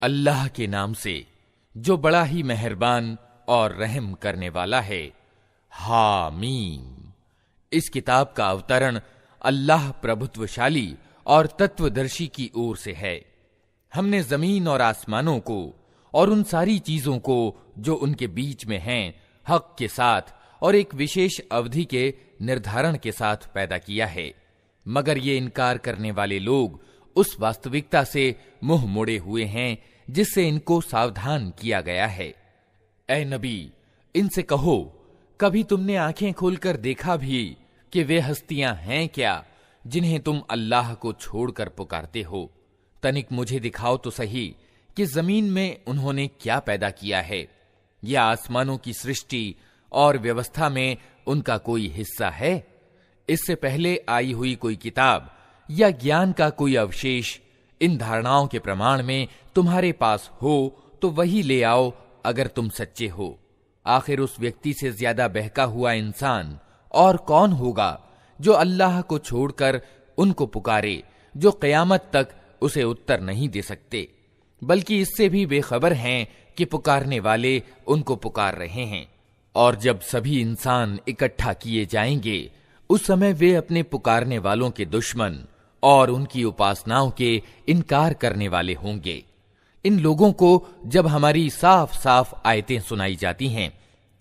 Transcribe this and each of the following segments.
अल्लाह के नाम से जो बड़ा ही मेहरबान और रहम करने वाला है। हामीम। इस किताब का अवतरण अल्लाह प्रभुत्वशाली और तत्वदर्शी की ओर से है। हमने जमीन और आसमानों को और उन सारी चीजों को जो उनके बीच में हैं हक के साथ और एक विशेष अवधि के निर्धारण के साथ पैदा किया है, मगर ये इनकार करने वाले लोग उस वास्तविकता से मुंह मोड़े हुए हैं जिससे इनको सावधान किया गया है। ऐ नबी, इनसे कहो, कभी तुमने आंखें खोलकर देखा भी कि वे हस्तियां हैं क्या जिन्हें तुम अल्लाह को छोड़कर पुकारते हो? तनिक मुझे दिखाओ तो सही कि जमीन में उन्होंने क्या पैदा किया है, या आसमानों की सृष्टि और व्यवस्था में उनका कोई हिस्सा है? इससे पहले आई हुई कोई किताब या ज्ञान का कोई अवशेष इन धारणाओं के प्रमाण में तुम्हारे पास हो तो वही ले आओ अगर तुम सच्चे हो। आखिर उस व्यक्ति से ज्यादा बहका हुआ इंसान और कौन होगा जो अल्लाह को छोड़कर उनको पुकारे, जो क़यामत तक उसे उत्तर नहीं दे सकते, बल्कि इससे भी बेखबर हैं कि पुकारने वाले उनको पुकार रहे हैं। और जब सभी इंसान इकट्ठा किए जाएंगे उस समय वे अपने पुकारने वालों के दुश्मन और उनकी उपासनाओं के इनकार करने वाले होंगे। इन लोगों को जब हमारी साफ साफ आयतें सुनाई जाती हैं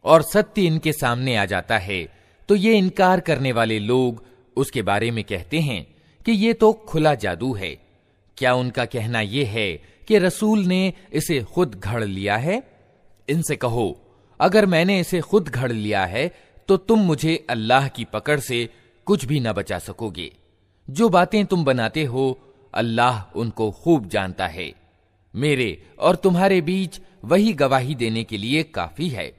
और सत्य इनके सामने आ जाता है तो ये इनकार करने वाले लोग उसके बारे में कहते हैं कि ये तो खुला जादू है। क्या उनका कहना यह है कि रसूल ने इसे खुद घड़ लिया है? इनसे कहो, अगर मैंने इसे खुद घड़ लिया है तो तुम मुझे अल्लाह की पकड़ से कुछ भी न बचा सकोगे। जो बातें तुम बनाते हो अल्लाह उनको खूब जानता है। मेरे और तुम्हारे बीच वही गवाही देने के लिए काफी है,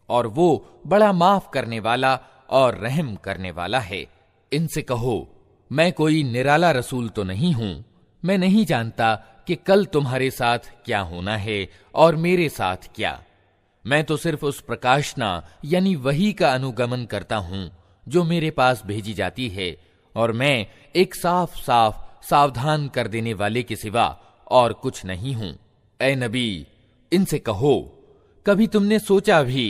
और वो बड़ा माफ करने वाला और रहम करने वाला है। इनसे कहो, मैं कोई निराला रसूल तो नहीं हूं। मैं नहीं जानता कि कल तुम्हारे साथ क्या होना है और मेरे साथ क्या। मैं तो सिर्फ उस प्रकाशना यानी वही का अनुगमन करता हूं जो मेरे पास भेजी जाती है, और मैं एक साफ साफ सावधान कर देने वाले के सिवा और कुछ नहीं हूं। ऐ नबी, इनसे कहो, कभी तुमने सोचा भी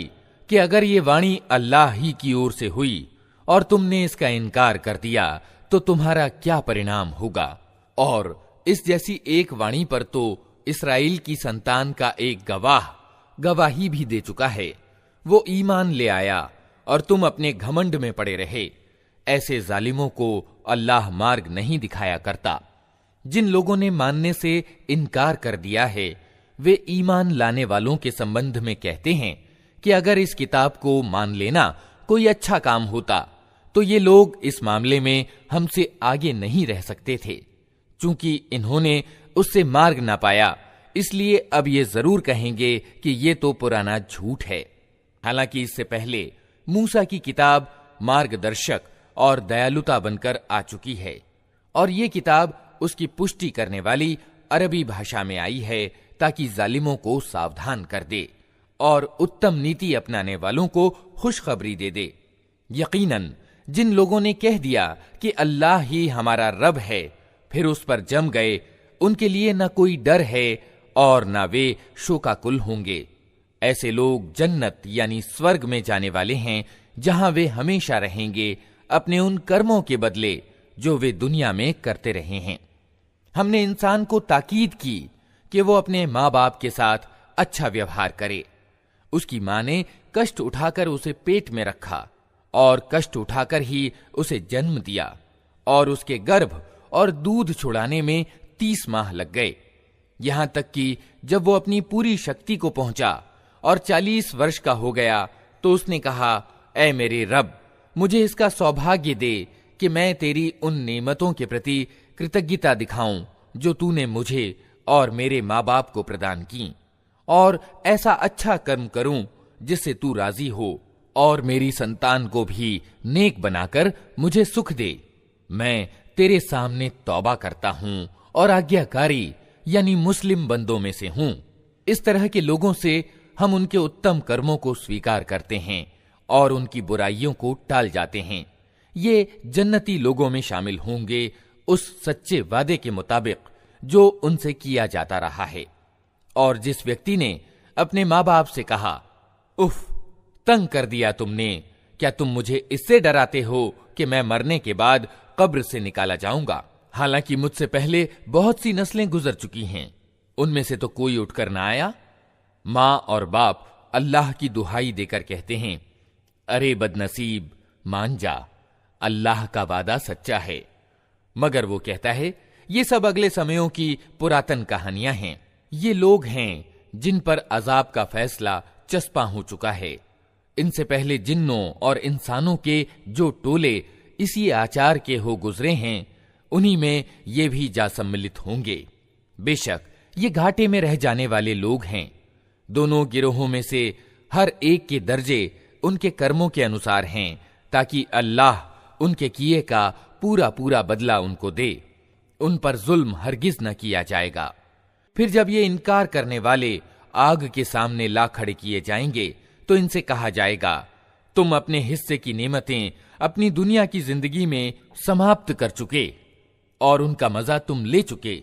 कि अगर ये वाणी अल्लाह ही की ओर से हुई और तुमने इसका इनकार कर दिया तो तुम्हारा क्या परिणाम होगा? और इस जैसी एक वाणी पर तो इस्राएल की संतान का एक गवाह गवाही भी दे चुका है। वो ईमान ले आया और तुम अपने घमंड में पड़े रहे। ऐसे जालिमों को अल्लाह मार्ग नहीं दिखाया करता। जिन लोगों ने मानने से इनकार कर दिया है वे ईमान लाने वालों के संबंध में कहते हैं कि अगर इस किताब को मान लेना कोई अच्छा काम होता तो ये लोग इस मामले में हमसे आगे नहीं रह सकते थे। चूंकि इन्होंने उससे मार्ग ना पाया, इसलिए अब ये जरूर कहेंगे कि ये तो पुराना झूठ है। हालांकि इससे पहले मूसा की किताब मार्गदर्शक और दयालुता बनकर आ चुकी है, और ये किताब उसकी पुष्टि करने वाली अरबी भाषा में आई है ताकि जालिमों को सावधान कर दे और उत्तम नीति अपनाने वालों को खुशखबरी दे दे। यकीनन जिन लोगों ने कह दिया कि अल्लाह ही हमारा रब है, फिर उस पर जम गए, उनके लिए न कोई डर है और न वे शोकाकुल होंगे। ऐसे लोग जन्नत यानी स्वर्ग में जाने वाले हैं, जहां वे हमेशा रहेंगे अपने उन कर्मों के बदले जो वे दुनिया में करते रहे हैं। हमने इंसान को ताकीद की कि वो अपने माँ बाप के साथ अच्छा व्यवहार करे। उसकी माँ ने कष्ट उठाकर उसे पेट में रखा और कष्ट उठाकर ही उसे जन्म दिया, और उसके गर्भ और दूध छुड़ाने में 30 माह लग गए। यहां तक कि जब वो अपनी पूरी शक्ति को पहुंचा और 40 वर्ष का हो गया तो उसने कहा, ऐ मेरे रब, मुझे इसका सौभाग्य दे कि मैं तेरी उन नेमतों के प्रति कृतज्ञता दिखाऊं जो तूने मुझे और मेरे माँ बाप को प्रदान की, और ऐसा अच्छा कर्म करूं जिससे तू राजी हो, और मेरी संतान को भी नेक बनाकर मुझे सुख दे। मैं तेरे सामने तौबा करता हूं और आज्ञाकारी यानी मुस्लिम बंदों में से हूं। इस तरह के लोगों से हम उनके उत्तम कर्मों को स्वीकार करते हैं और उनकी बुराइयों को टाल जाते हैं। ये जन्नती लोगों में शामिल होंगे उस सच्चे वादे के मुताबिक जो उनसे किया जाता रहा है। और जिस व्यक्ति ने अपने माँ बाप से कहा, उफ, तंग कर दिया तुमने, क्या तुम मुझे इससे डराते हो कि मैं मरने के बाद कब्र से निकाला जाऊंगा? हालांकि मुझसे पहले बहुत सी नस्लें गुजर चुकी हैं, उनमें से तो कोई उठकर ना आया। माँ और बाप अल्लाह की दुहाई देकर कहते हैं, अरे बदनसीब, मान जा, अल्लाह का वादा सच्चा है। मगर वो कहता है, ये सब अगले समयों की पुरातन कहानियां हैं। ये लोग हैं जिन पर अजाब का फैसला चस्पा हो चुका है। इनसे पहले जिन्नों और इंसानों के जो टोले इसी आचार के हो गुजरे हैं, उन्हीं में ये भी जा सम्मिलित होंगे। बेशक ये घाटे में रह जाने वाले लोग हैं। दोनों गिरोहों में से हर एक के दर्जे उनके कर्मों के अनुसार हैं, ताकि अल्लाह उनके किए का पूरा पूरा बदला उनको दे। उन पर जुल्म हरगिज न किया जाएगा। फिर जब ये इनकार करने वाले आग के सामने ला खड़े किए जाएंगे, तो इनसे कहा जाएगा, तुम अपने हिस्से की नेमतें अपनी दुनिया की जिंदगी में समाप्त कर चुके और उनका मजा तुम ले चुके।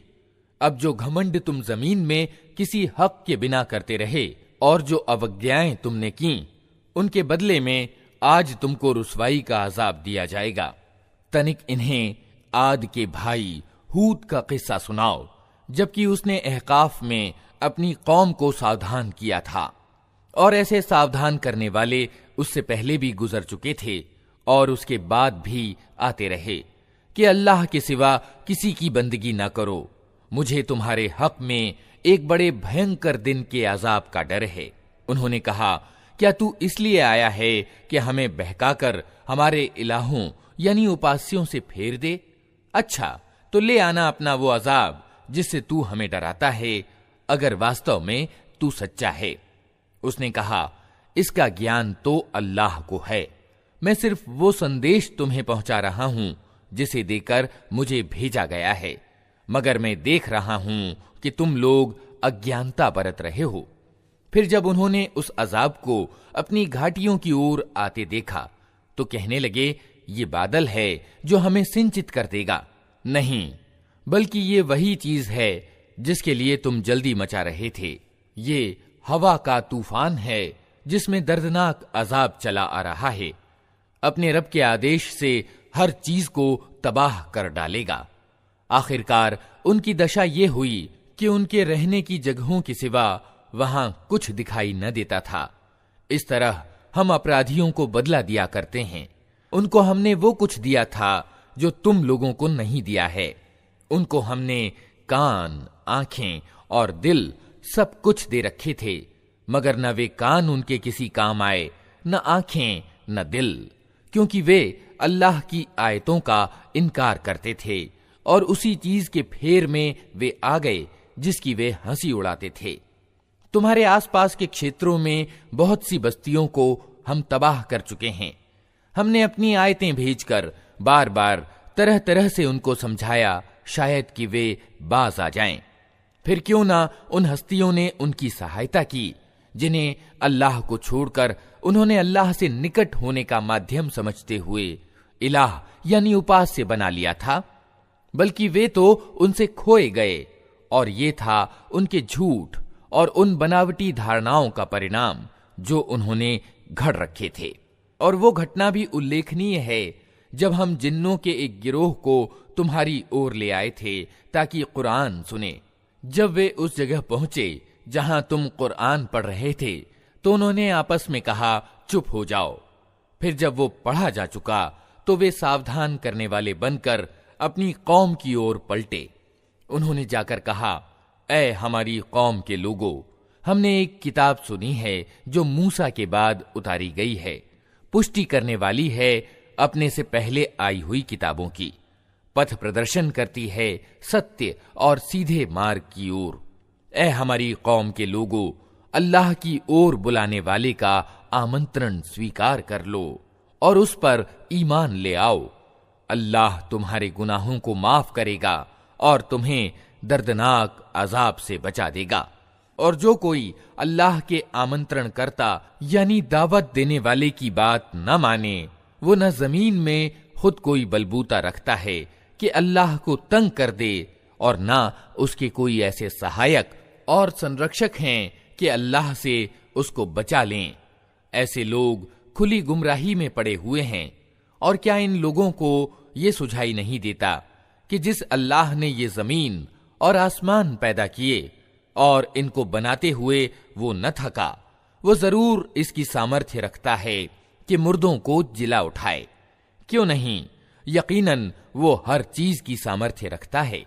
अब जो घमंड तुम जमीन में किसी हक के बिना करते रहे और जो अवज्ञाएं तुमने की, उनके बदले में आज तुमको रुसवाई का अजाब दिया जाएगा। तनिक इन्हें आद के भाई हूद का किस्सा सुनाओ, जबकि उसने अहकाफ में अपनी कौम को सावधान किया था। और ऐसे सावधान करने वाले उससे पहले भी गुजर चुके थे और उसके बाद भी आते रहे कि अल्लाह के सिवा किसी की बंदगी न करो, मुझे तुम्हारे हक में एक बड़े भयंकर दिन के अजाब का डर है। उन्होंने कहा, क्या तू इसलिए आया है कि हमें बहकाकर हमारे इलाहों यानी उपास्यों से फेर दे? अच्छा, तो ले आना अपना वो अजाब जिससे तू हमें डराता है, अगर वास्तव में तू सच्चा है। उसने कहा, इसका ज्ञान तो अल्लाह को है, मैं सिर्फ वो संदेश तुम्हें पहुंचा रहा हूं जिसे देकर मुझे भेजा गया है, मगर मैं देख रहा हूं कि तुम लोग अज्ञानता बरत रहे हो। फिर जब उन्होंने उस अजाब को अपनी घाटियों की ओर आते देखा, तो कहने लगे, ये बादल है जो हमें सिंचित कर देगा। नहीं, बल्कि ये वही चीज है जिसके लिए तुम जल्दी मचा रहे थे। ये हवा का तूफान है जिसमें दर्दनाक अजाब चला आ रहा है। अपने रब के आदेश से हर चीज को तबाह कर डालेगा। आखिरकार उनकी दशा ये हुई कि उनके रहने की जगहों के सिवा वहां कुछ दिखाई न देता था। इस तरह हम अपराधियों को बदला दिया करते हैं। उनको हमने वो कुछ दिया था जो तुम लोगों को नहीं दिया है। उनको हमने कान, आंखें और दिल सब कुछ दे रखे थे, मगर न वे कान उनके किसी काम आए, न आंखें, न दिल, क्योंकि वे अल्लाह की आयतों का इनकार करते थे और उसी चीज के फेर में वे आ गए जिसकी वे हंसी उड़ाते थे। तुम्हारे आसपास के क्षेत्रों में बहुत सी बस्तियों को हम तबाह कर चुके हैं। हमने अपनी आयतें भेजकर बार बार तरह तरह से उनको समझाया, शायद कि वे बाज आ जाएं। फिर क्यों ना उन हस्तियों ने उनकी सहायता की जिन्हें अल्लाह को छोड़कर उन्होंने अल्लाह से निकट होने का माध्यम समझते हुए इलाह यानी उपास्य बना लिया था, बल्कि वे तो उनसे खोए गए और ये था उनके झूठ और उन बनावटी धारणाओं का परिणाम जो उन्होंने घड़ रखे थे। और वो घटना भी उल्लेखनीय है जब हम जिन्नों के एक गिरोह को तुम्हारी ओर ले आए थे ताकि कुरान सुने। जब वे उस जगह पहुंचे जहां तुम कुरान पढ़ रहे थे, तो उन्होंने आपस में कहा, चुप हो जाओ। फिर जब वो पढ़ा जा चुका तो वे सावधान करने वाले बनकर अपनी कौम की ओर पलटे। उन्होंने जाकर कहा, ऐ हमारी कौम के लोगों, हमने एक किताब सुनी है जो मूसा के बाद उतारी गई है, पुष्टि करने वाली है अपने से पहले आई हुई किताबों की, पथ प्रदर्शन करती है सत्य और सीधे मार्ग की ओर। ऐ हमारी कौम के लोगों, अल्लाह की ओर बुलाने वाले का आमंत्रण स्वीकार कर लो और उस पर ईमान ले आओ। अल्लाह तुम्हारे गुनाहों को माफ करेगा और तुम्हें दर्दनाक अजाब से बचा देगा। और जो कोई अल्लाह के आमंत्रण करता यानी दावत देने वाले की बात न माने, वो न जमीन में खुद कोई बलबूता रखता है कि अल्लाह को तंग कर दे और न उसके कोई ऐसे सहायक और संरक्षक हैं कि अल्लाह से उसको बचा लें। ऐसे लोग खुली गुमराही में पड़े हुए हैं। और क्या इन लोगों को ये सुझाई नहीं देता कि जिस अल्लाह ने ये जमीन और आसमान पैदा किए और इनको बनाते हुए वो न थका, वो जरूर इसकी सामर्थ्य रखता है कि मुर्दों को जिला उठाए। क्यों नहीं, यकीनन वो हर चीज की सामर्थ्य रखता है।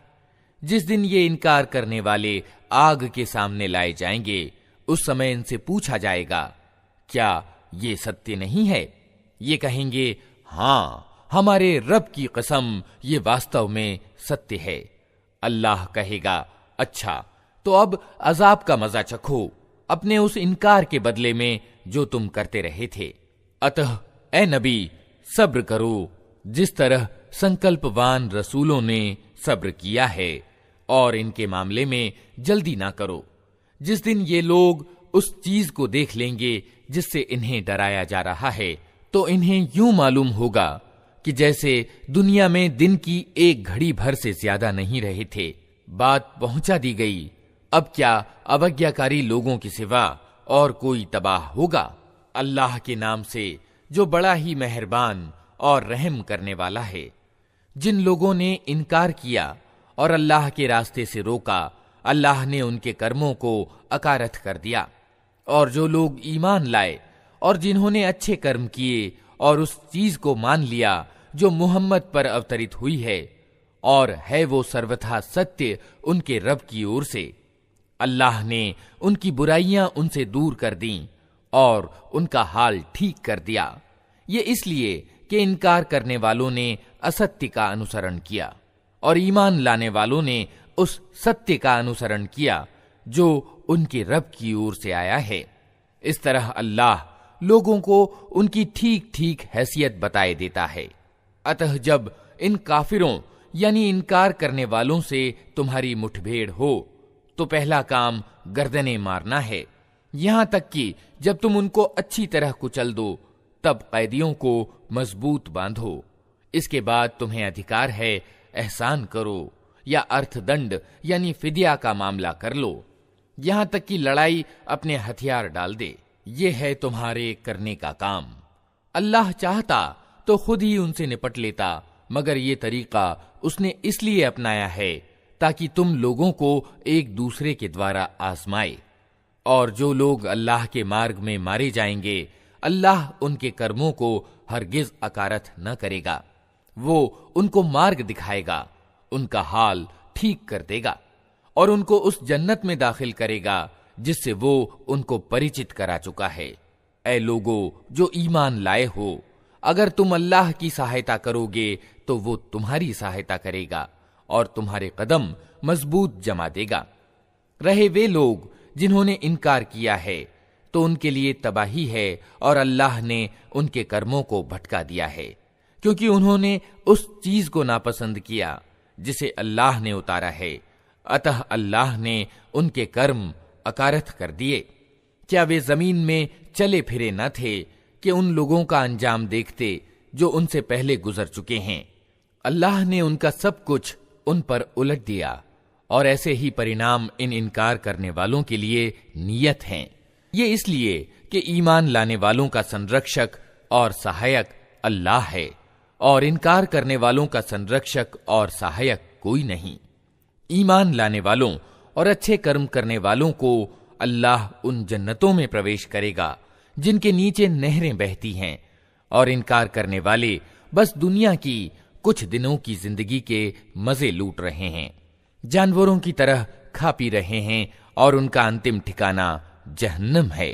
जिस दिन ये इनकार करने वाले आग के सामने लाए जाएंगे, उस समय इनसे पूछा जाएगा, क्या ये सत्य नहीं है? ये कहेंगे, हाँ, हमारे रब की कसम, ये वास्तव में सत्य है। अल्लाह कहेगा, अच्छा, तो अब अजाब का मजा चखो अपने उस इनकार के बदले में जो तुम करते रहे थे। अतः ए नबी, सब्र करो जिस तरह संकल्पवान रसूलों ने सब्र किया है, और इनके मामले में जल्दी ना करो। जिस दिन ये लोग उस चीज को देख लेंगे जिससे इन्हें डराया जा रहा है, तो इन्हें यूं मालूम होगा कि जैसे दुनिया में दिन की एक घड़ी भर से ज्यादा नहीं रहे थे। बात पहुंचा दी गई। अब क्या अवज्ञाकारी लोगों के सिवा और कोई तबाह होगा? अल्लाह के नाम से जो बड़ा ही मेहरबान और रहम करने वाला है। जिन लोगों ने इनकार किया और अल्लाह के रास्ते से रोका, अल्लाह ने उनके कर्मों को अकारथ कर दिया। और जो लोग ईमान लाए और जिन्होंने अच्छे कर्म किए और उस चीज को मान लिया जो मुहम्मद पर अवतरित हुई है, और है वो सर्वथा सत्य उनके रब की ओर से, अल्लाह ने उनकी बुराइयां उनसे दूर कर दी और उनका हाल ठीक कर दिया। ये इसलिए कि इनकार करने वालों ने असत्य का अनुसरण किया और ईमान लाने वालों ने उस सत्य का अनुसरण किया जो उनके रब की ओर से आया है। इस तरह अल्लाह लोगों को उनकी ठीक ठीक हैसियत बताए देता है। अतः जब इन काफिरों यानी इनकार करने वालों से तुम्हारी मुठभेड़ हो, तो पहला काम गर्दनें मारना है। यहां तक कि जब तुम उनको अच्छी तरह कुचल दो, तब कैदियों को मजबूत बांधो। इसके बाद तुम्हें अधिकार है एहसान करो या अर्थदंड यानी फिदिया का मामला कर लो, यहां तक कि लड़ाई अपने हथियार डाल दे। ये है तुम्हारे करने का काम। अल्लाह चाहता तो खुद ही उनसे निपट लेता, मगर ये तरीका उसने इसलिए अपनाया है ताकि तुम लोगों को एक दूसरे के द्वारा आजमाए। और जो लोग अल्लाह के मार्ग में मारे जाएंगे, अल्लाह उनके कर्मों को हरगिज अकारथ न करेगा। वो उनको मार्ग दिखाएगा, उनका हाल ठीक कर देगा और उनको उस जन्नत में दाखिल करेगा जिससे वो उनको परिचित करा चुका है। ऐ लोगो जो ईमान लाए हो, अगर तुम अल्लाह की सहायता करोगे तो वो तुम्हारी सहायता करेगा और तुम्हारे कदम मजबूत जमा देगा। रहे वे लोग जिन्होंने इनकार किया है, तो उनके लिए तबाही है और अल्लाह ने उनके कर्मों को भटका दिया है, क्योंकि उन्होंने उस चीज को नापसंद किया जिसे अल्लाह ने उतारा है। अतः अल्लाह ने उनके कर्म अकारथ कर दिए। क्या वे जमीन में चले फिरे न थे कि उन लोगों का अंजाम देखते जो उनसे पहले गुजर चुके हैं? अल्लाह ने उनका सब कुछ उन पर उलट दिया और ऐसे ही परिणाम इन इनकार करने वालों के लिए नियत हैं। ये इसलिए कि ईमान लाने वालों का संरक्षक और सहायक अल्लाह है और इनकार करने वालों का संरक्षक और सहायक कोई नहीं। ईमान लाने वालों और अच्छे कर्म करने वालों को अल्लाह उन जन्नतों में प्रवेश करेगा जिनके नीचे नहरें बहती हैं, और इनकार करने वाले बस दुनिया की कुछ दिनों की जिंदगी के मजे लूट रहे हैं, जानवरों की तरह खा पी रहे हैं और उनका अंतिम ठिकाना जहन्नम है।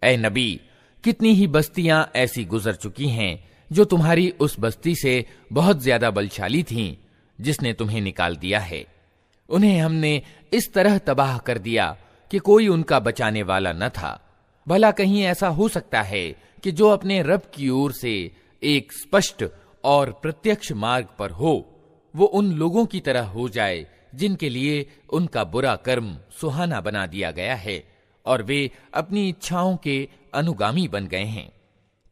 ऐ नबी, कितनी ही बस्तियां ऐसी गुजर चुकी हैं जो तुम्हारी उस बस्ती से बहुत ज्यादा बलशाली थीं जिसने तुम्हें निकाल दिया है। उन्हें हमने इस तरह तबाह कर दिया कि कोई उनका बचाने वाला न था। भला कहीं ऐसा हो सकता है कि जो अपने रब की ओर से एक स्पष्ट और प्रत्यक्ष मार्ग पर हो, वो उन लोगों की तरह हो जाए जिनके लिए उनका बुरा कर्म सुहाना बना दिया गया है और वे अपनी इच्छाओं के अनुगामी बन गए हैं।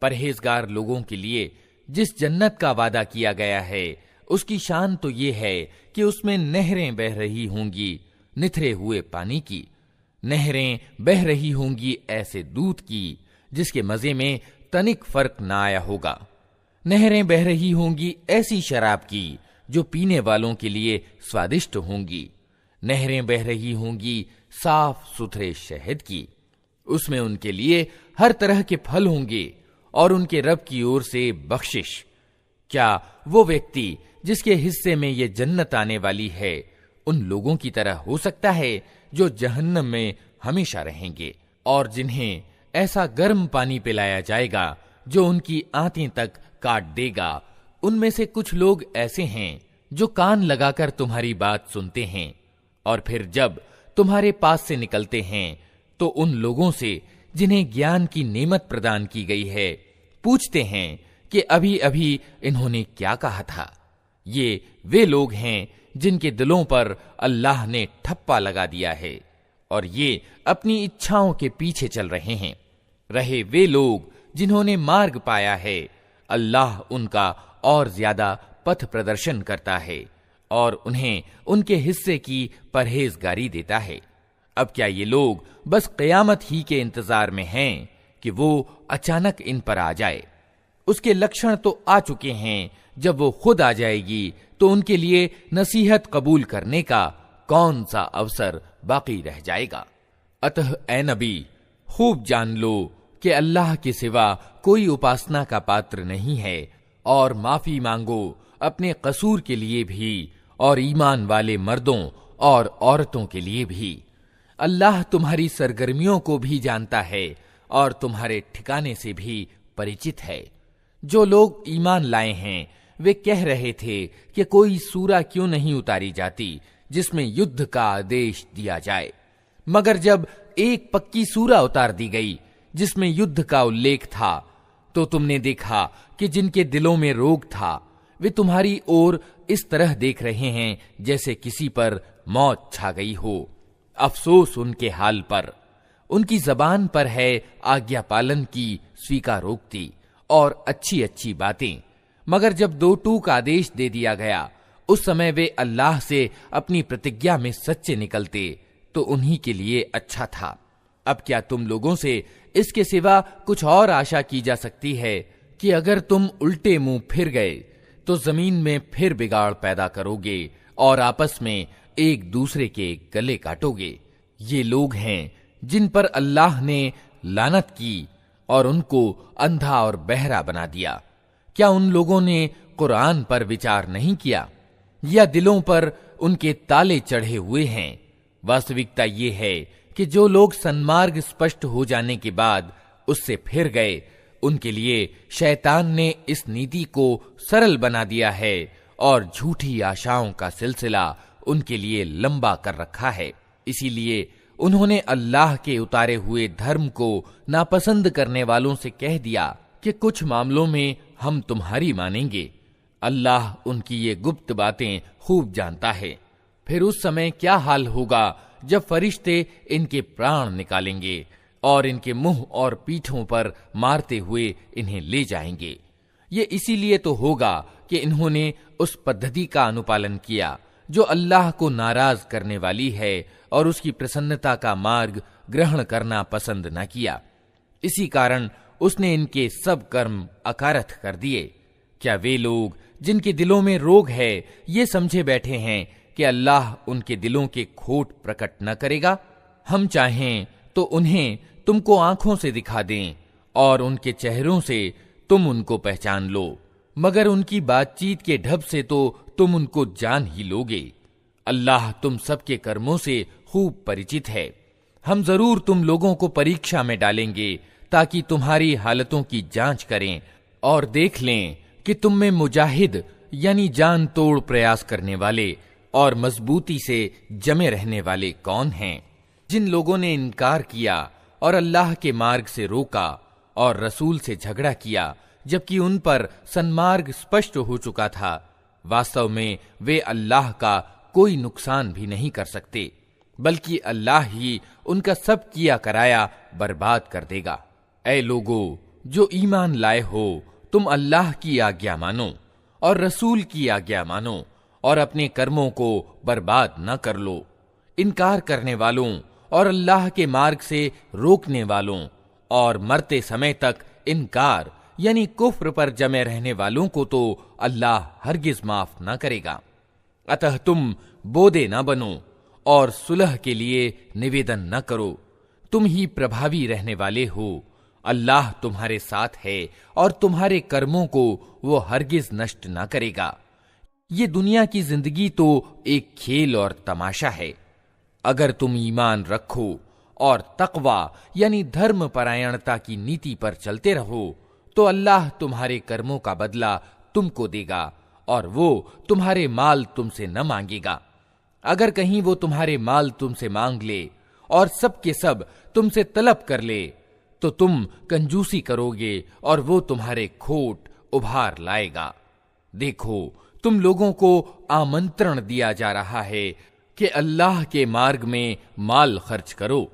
परहेजगार लोगों के लिए जिस जन्नत का वादा किया गया है, उसकी शान तो ये है कि उसमें नहरें बह रही होंगी निथरे हुए पानी की, नहरें बह रही होंगी ऐसे दूध की जिसके मजे में तनिक फर्क ना आया होगा। नहरें बह रही होंगी ऐसी शराब की जो पीने वालों के लिए स्वादिष्ट होंगी। नहरें बह रही होंगी साफ सुथरे शहद की, उसमें उनके लिए हर तरह के फल होंगे और उनके रब की ओर से बख्शिश। क्या वो व्यक्ति जिसके हिस्से में ये जन्नत आने वाली है उन लोगों की तरह हो सकता है जो जहन्नम में हमेशा रहेंगे और जिन्हें ऐसा गर्म पानी पिलाया जाएगा जो उनकी आंतें तक काट देगा। उनमें से कुछ लोग ऐसे हैं जो कान लगाकर तुम्हारी बात सुनते हैं और फिर जब तुम्हारे पास से निकलते हैं तो उन लोगों से जिन्हें ज्ञान की नेमत प्रदान की गई है पूछते हैं कि अभी अभी इन्होंने क्या कहा था। ये वे लोग हैं जिनके दिलों पर अल्लाह ने ठप्पा लगा दिया है और ये अपनी इच्छाओं के पीछे चल रहे हैं। रहे वे लोग जिन्होंने मार्ग पाया है, अल्लाह उनका और ज्यादा पथ प्रदर्शन करता है और उन्हें उनके हिस्से की परहेजगारी देता है। अब क्या ये लोग बस क़यामत ही के इंतजार में हैं कि वो अचानक इन पर आ जाए? उसके लक्षण तो आ चुके हैं। जब वो खुद आ जाएगी तो उनके लिए नसीहत कबूल करने का कौन सा अवसर बाकी रह जाएगा। अतः ए नबी, खूब जान लो कि अल्लाह के सिवा कोई उपासना का पात्र नहीं है और माफी मांगो अपने कसूर के लिए भी और ईमान वाले मर्दों और औरतों के लिए भी। अल्लाह तुम्हारी सरगर्मियों को भी जानता है और तुम्हारे ठिकाने से भी परिचित है। जो लोग ईमान लाए हैं वे कह रहे थे कि कोई सूरा क्यों नहीं उतारी जाती जिसमें युद्ध का आदेश दिया जाए, मगर जब एक पक्की सूरा उतार दी गई जिसमें युद्ध का उल्लेख था तो तुमने देखा कि जिनके दिलों में रोग था वे तुम्हारी ओर इस तरह देख रहे हैं जैसे किसी पर मौत छा गई हो। अफसोस उनके हाल पर। उनकी जबान पर है आज्ञा पालन की स्वीकारोक्ति और अच्छी अच्छी बातें, मगर जब दो टूक आदेश दे दिया गया उस समय वे अल्लाह से अपनी प्रतिज्ञा में सच्चे निकलते तो उन्हीं के लिए अच्छा था। अब क्या तुम लोगों से इसके सिवा कुछ और आशा की जा सकती है कि अगर तुम उल्टे मुंह फिर गए तो जमीन में फिर बिगाड़ पैदा करोगे और आपस में एक दूसरे के गले काटोगे? ये लोग हैं जिन पर अल्लाह ने लानत की और उनको अंधा और बहरा बना दिया। क्या उन लोगों ने कुरान पर विचार नहीं किया या दिलों पर उनके ताले चढ़े हुए हैं? वास्तविकता ये है कि जो लोग सन्मार्ग स्पष्ट हो जाने के बाद उससे फिर गए उनके लिए शैतान ने इस नीति को सरल बना दिया है और झूठी आशाओं का सिलसिला उनके लिए लंबा कर रखा है। इसीलिए उन्होंने अल्लाह के उतारे हुए धर्म को नापसंद करने वालों से कह दिया कि कुछ मामलों में हम तुम्हारी मानेंगे। अल्लाह उनकी ये गुप्त बातें खूब जानता है। फिर उस समय क्या हाल होगा जब फरिश्ते इनके प्राण निकालेंगे और इनके मुंह और पीठों पर मारते हुए इन्हें ले जाएंगे। ये इसीलिए तो होगा कि इन्होंने उस पद्धति का अनुपालन किया जो अल्लाह को नाराज करने वाली है और उसकी प्रसन्नता का मार्ग ग्रहण करना पसंद न किया। इसी कारण उसने इनके सब कर्म अकारथ कर दिए। क्या वे लोग जिनके दिलों में रोग है ये समझे बैठे हैं कि अल्लाह उनके दिलों के खोट प्रकट न करेगा? हम चाहें तो उन्हें तुमको आंखों से दिखा दें और उनके चेहरों से तुम उनको पहचान लो, मगर उनकी बातचीत के ढब से तो तुम उनको जान ही लोगे। अल्लाह तुम सबके कर्मों से खूब परिचित है। हम जरूर तुम लोगों को परीक्षा में डालेंगे ताकि तुम्हारी हालतों की जांच करें और देख लें कि तुम में मुजाहिद यानी जान तोड़ प्रयास करने वाले और मजबूती से जमे रहने वाले कौन हैं। जिन लोगों ने इनकार किया और अल्लाह के मार्ग से रोका और रसूल से झगड़ा किया जबकि उन पर सन्मार्ग स्पष्ट हो चुका था, वास्तव में वे अल्लाह का कोई नुकसान भी नहीं कर सकते, बल्कि अल्लाह ही उनका सब किया कराया बर्बाद कर देगा। ऐ लोगो जो ईमान लाए हो, तुम अल्लाह की आज्ञा मानो और रसूल की आज्ञा मानो और अपने कर्मों को बर्बाद न कर लो। इनकार करने वालों और अल्लाह के मार्ग से रोकने वालों और मरते समय तक इनकार यानी कुफ्र पर जमे रहने वालों को तो अल्लाह हरगिज माफ न करेगा। अतः तुम बोदे न बनो और सुलह के लिए निवेदन न करो, तुम ही प्रभावी रहने वाले हो। अल्लाह तुम्हारे साथ है और तुम्हारे कर्मों को वो हरगिज नष्ट न करेगा। ये दुनिया की जिंदगी तो एक खेल और तमाशा है। अगर तुम ईमान रखो और तकवा यानी धर्म परायणता की नीति पर चलते रहो तो अल्लाह तुम्हारे कर्मों का बदला तुमको देगा और वो तुम्हारे माल तुमसे न मांगेगा। अगर कहीं वो तुम्हारे माल तुमसे मांग ले और सब के सब तुमसे तलब कर ले तो तुम कंजूसी करोगे और वो तुम्हारे खोट उभार लाएगा। देखो, तुम लोगों को आमंत्रण दिया जा रहा है कि अल्लाह के मार्ग में माल खर्च करो।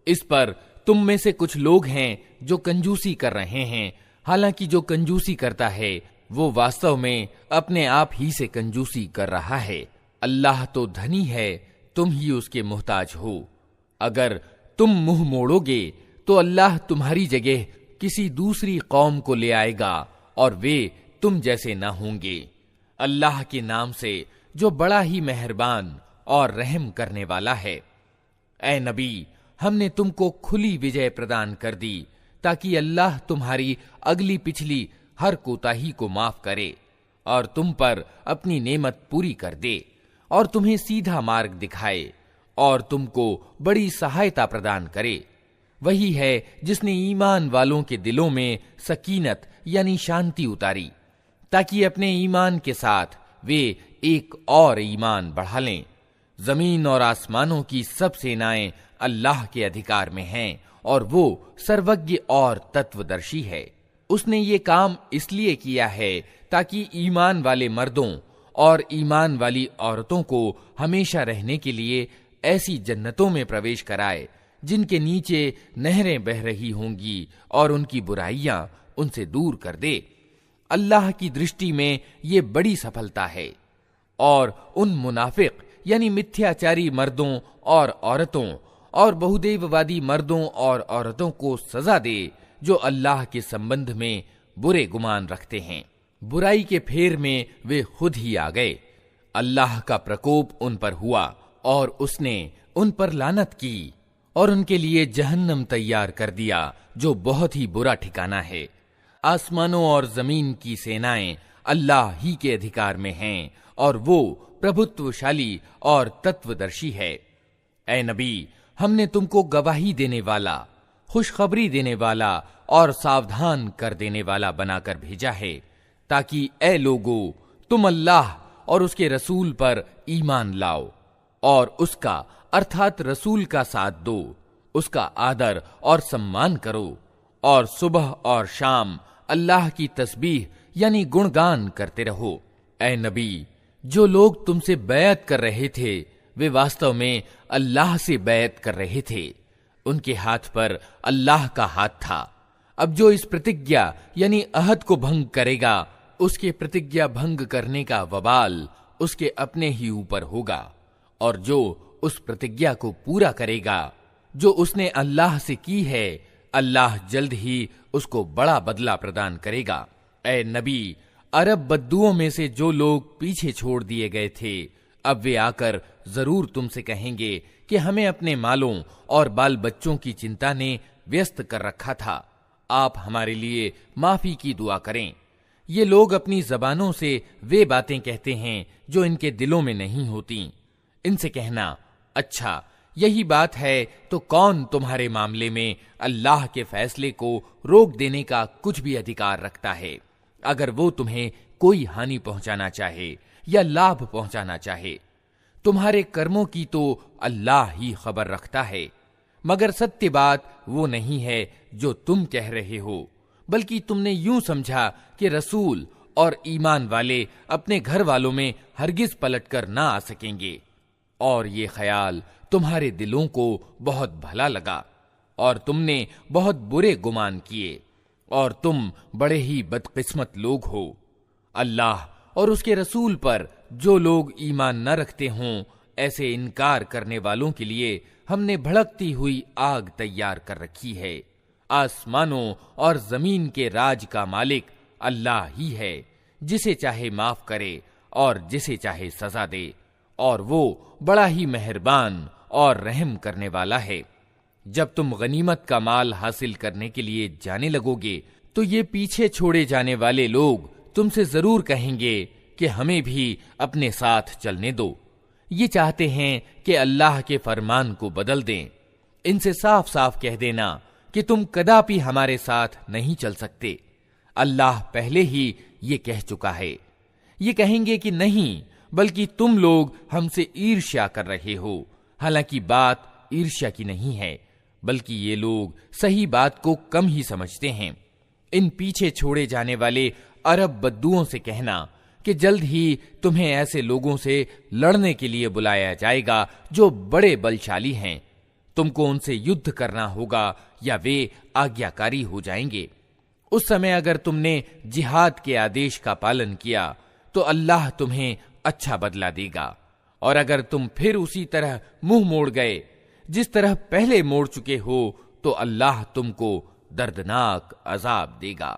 इस पर तुम में से कुछ लोग हैं जो कंजूसी कर रहे हैं, हालांकि जो कंजूसी करता है वो वास्तव में अपने आप ही से कंजूसी कर रहा है। अल्लाह तो धनी है, तुम ही उसके मोहताज हो। अगर तुम मुंह मोड़ोगे तो अल्लाह तुम्हारी जगह किसी दूसरी कौम को ले आएगा और वे तुम जैसे न होंगे। अल्लाह के नाम से जो बड़ा ही मेहरबान और रहम करने वाला है। ऐ नबी, हमने तुमको खुली विजय प्रदान कर दी ताकि अल्लाह तुम्हारी अगली पिछली हर कोताही को माफ करे और तुम पर अपनी नेमत पूरी कर दे और तुम्हें सीधा मार्ग दिखाए और तुमको बड़ी सहायता प्रदान करे। वही है जिसने ईमान वालों के दिलों में सकीनत यानी शांति उतारी ताकि अपने ईमान के साथ वे एक और ईमान बढ़ा लें। जमीन और आसमानों की सब सेनाएं अल्लाह के अधिकार में हैं और वो सर्वज्ञ और तत्वदर्शी है। उसने ये काम इसलिए किया है ताकि ईमान वाले मर्दों और ईमान वाली औरतों को हमेशा रहने के लिए ऐसी जन्नतों में प्रवेश कराए जिनके नीचे नहरें बह रही होंगी और उनकी बुराइयां उनसे दूर कर दे। अल्लाह की दृष्टि में ये बड़ी सफलता है और उन मुनाफिक यानी मिथ्याचारी मर्दों और औरतों और बहुदेववादी मर्दों और औरतों को सजा दे जो अल्लाह के संबंध में बुरे गुमान रखते हैं। बुराई के फेर में वे खुद ही आ गए। अल्लाह का प्रकोप उन पर हुआ और उसने उन पर लानत की और उनके लिए जहन्नम तैयार कर दिया जो बहुत ही बुरा ठिकाना है। आसमानों और जमीन की सेनाएं अल्लाह ही के अधिकार में हैं और वो प्रभुत्वशाली और तत्वदर्शी है। ऐ नबी, हमने तुमको गवाही देने वाला, खुशखबरी देने वाला और सावधान कर देने वाला बनाकर भेजा है ताकि ऐ लोगो तुम अल्लाह और उसके रसूल पर ईमान लाओ और उसका अर्थात रसूल का साथ दो, उसका आदर और सम्मान करो और सुबह और शाम अल्लाह की तस्बीह यानी गुणगान करते रहो। ऐ नबी, जो लोग तुमसे बैत कर रहे थे वे वास्तव में अल्लाह से बैत कर रहे थे। उनके हाथ पर अल्लाह का हाथ था। अब जो इस प्रतिज्ञा यानी अहद को भंग करेगा उसके प्रतिज्ञा भंग करने का वबाल उसके अपने ही ऊपर होगा और जो उस प्रतिज्ञा को पूरा करेगा जो उसने अल्लाह से की है, अल्लाह जल्द ही उसको बड़ा बदला प्रदान करेगा। ऐ नबी, अरब बद्दुओं में से जो लोग पीछे छोड़ दिए गए थे अब वे आकर जरूर तुमसे कहेंगे कि हमें अपने मालों और बाल बच्चों की चिंता ने व्यस्त कर रखा था, आप हमारे लिए माफी की दुआ करें। ये लोग अपनी जबानों से वे बातें कहते हैं जो इनके दिलों में नहीं होती। इनसे कहना, अच्छा यही बात है तो कौन तुम्हारे मामले में अल्लाह के फैसले को रोक देने का कुछ भी अधिकार रखता है, अगर वो तुम्हें कोई हानि पहुंचाना चाहे या लाभ पहुंचाना चाहे। तुम्हारे कर्मों की तो अल्लाह ही खबर रखता है, मगर सत्य बात वो नहीं है जो तुम कह रहे हो, बल्कि तुमने यूं समझा कि रसूल और ईमान वाले अपने घर वालों में हरगिज पलटकर ना आ सकेंगे और ये ख्याल तुम्हारे दिलों को बहुत भला लगा और तुमने बहुत बुरे गुमान किए और तुम बड़े ही बदकिस्मत लोग हो। अल्लाह और उसके रसूल पर जो लोग ईमान न रखते हों ऐसे इनकार करने वालों के लिए हमने भड़कती हुई आग तैयार कर रखी है। आसमानों और जमीन के राज का मालिक अल्लाह ही है, जिसे चाहे माफ करे और जिसे चाहे सजा दे, और वो बड़ा ही मेहरबान और रहम करने वाला है। जब तुम गनीमत का माल हासिल करने के लिए जाने लगोगे तो ये पीछे छोड़े जाने वाले लोग तुमसे जरूर कहेंगे कि हमें भी अपने साथ चलने दो। ये चाहते हैं कि अल्लाह के फरमान को बदल दें। इनसे साफ साफ कह देना कि तुम कदापि हमारे साथ नहीं चल सकते। अल्लाह पहले ही ये कह चुका है। ये कहेंगे कि नहीं, बल्कि तुम लोग हमसे ईर्ष्या कर रहे हो। हालांकि बात ईर्ष्या की नहीं है, बल्कि ये लोग सही बात को कम ही समझते हैं। इन पीछे छोड़े जाने वाले अरब बद्दुओं से कहना कि जल्द ही तुम्हें ऐसे लोगों से लड़ने के लिए बुलाया जाएगा जो बड़े बलशाली हैं। तुमको उनसे युद्ध करना होगा या वे आज्ञाकारी हो जाएंगे। उस समय अगर तुमने जिहाद के आदेश का पालन किया तो अल्लाह तुम्हें अच्छा बदला देगा, और अगर तुम फिर उसी तरह मुंह मोड़ गए जिस तरह पहले मोड़ चुके हो तो अल्लाह तुमको दर्दनाक अजाब देगा।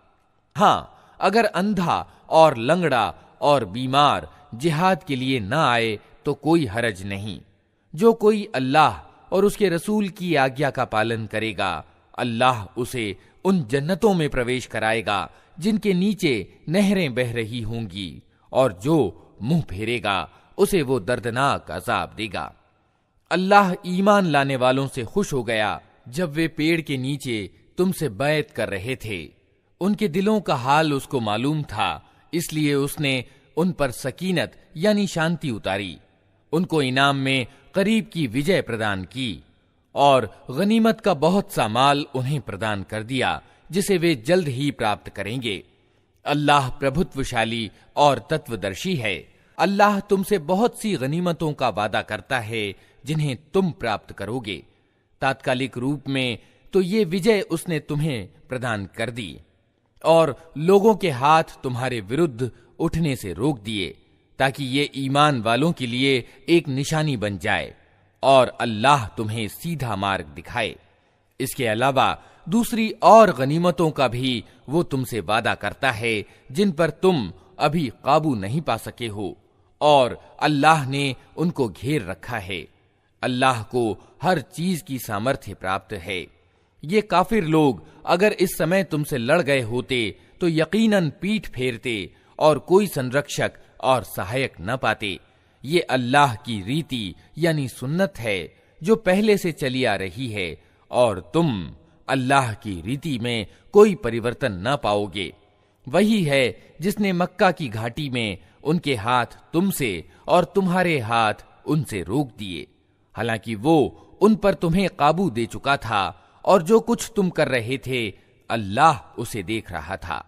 हाँ, अगर अंधा और लंगड़ा और बीमार जिहाद के लिए न आए तो कोई हरज नहीं। जो कोई अल्लाह और उसके रसूल की आज्ञा का पालन करेगा, अल्लाह उसे उन जन्नतों में प्रवेश कराएगा जिनके नीचे नहरें बह रही होंगी, और जो मुंह फेरेगा उसे वो दर्दनाक अजाब देगा। अल्लाह ईमान लाने वालों से खुश हो गया जब वे पेड़ के नीचे तुमसे बैत कर रहे थे। उनके दिलों का हाल उसको मालूम था, इसलिए उसने उन पर सकीनत यानी शांति उतारी। उनको इनाम में करीब की विजय प्रदान की और गनीमत का बहुत सा माल उन्हें प्रदान कर दिया, जिसे वे जल्द ही प्राप्त करेंगे। अल्लाह प्रभुत्वशाली और तत्वदर्शी है। अल्लाह तुमसे बहुत सी गनीमतों का वादा करता है जिन्हें तुम प्राप्त करोगे। तात्कालिक रूप में तो ये विजय उसने तुम्हें प्रदान कर दी और लोगों के हाथ तुम्हारे विरुद्ध उठने से रोक दिए, ताकि ये ईमान वालों के लिए एक निशानी बन जाए और अल्लाह तुम्हें सीधा मार्ग दिखाए। इसके अलावा दूसरी और गनीमतों का भी वो तुमसे वादा करता है जिन पर तुम अभी काबू नहीं पा सके हो, और अल्लाह ने उनको घेर रखा है। अल्लाह को हर चीज की सामर्थ्य प्राप्त है। ये काफिर लोग अगर इस समय तुमसे लड़ गए होते तो यकीनन पीठ फेरते और कोई संरक्षक और सहायक न पाते। ये अल्लाह की रीति यानी सुन्नत है जो पहले से चली आ रही है, और तुम अल्लाह की रीति में कोई परिवर्तन न पाओगे। वही है जिसने मक्का की घाटी में उनके हाथ तुमसे और तुम्हारे हाथ उनसे रोक दिए, हालांकि वो उन पर तुम्हें काबू दे चुका था, और जो कुछ तुम कर रहे थे अल्लाह उसे देख रहा था।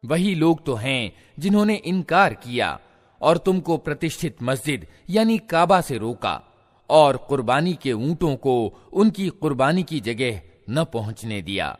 वही लोग तो हैं जिन्होंने इनकार किया और तुमको प्रतिष्ठित मस्जिद यानी काबा से रोका, और कुर्बानी के ऊंटों को उनकी कुर्बानी की जगह न पहुंचने दिया।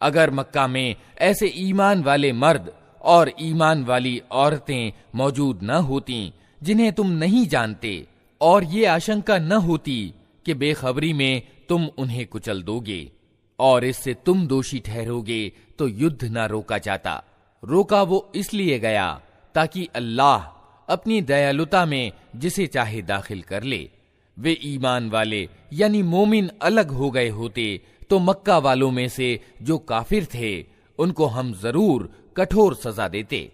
अगर मक्का में ऐसे ईमान वाले मर्द और ईमान वाली औरतें मौजूद न होती जिन्हें तुम नहीं जानते, और ये आशंका न होती कि बेखबरी में तुम उन्हें कुचल दोगे और इससे तुम दोषी ठहरोगे, तो युद्ध न रोका जाता। रोका वो इसलिए गया ताकि अल्लाह अपनी दयालुता में जिसे चाहे दाखिल कर ले। वे ईमान वाले यानी मोमिन अलग हो गए होते तो मक्का वालों में से जो काफिर थे उनको हम जरूर कठोर सजा देते।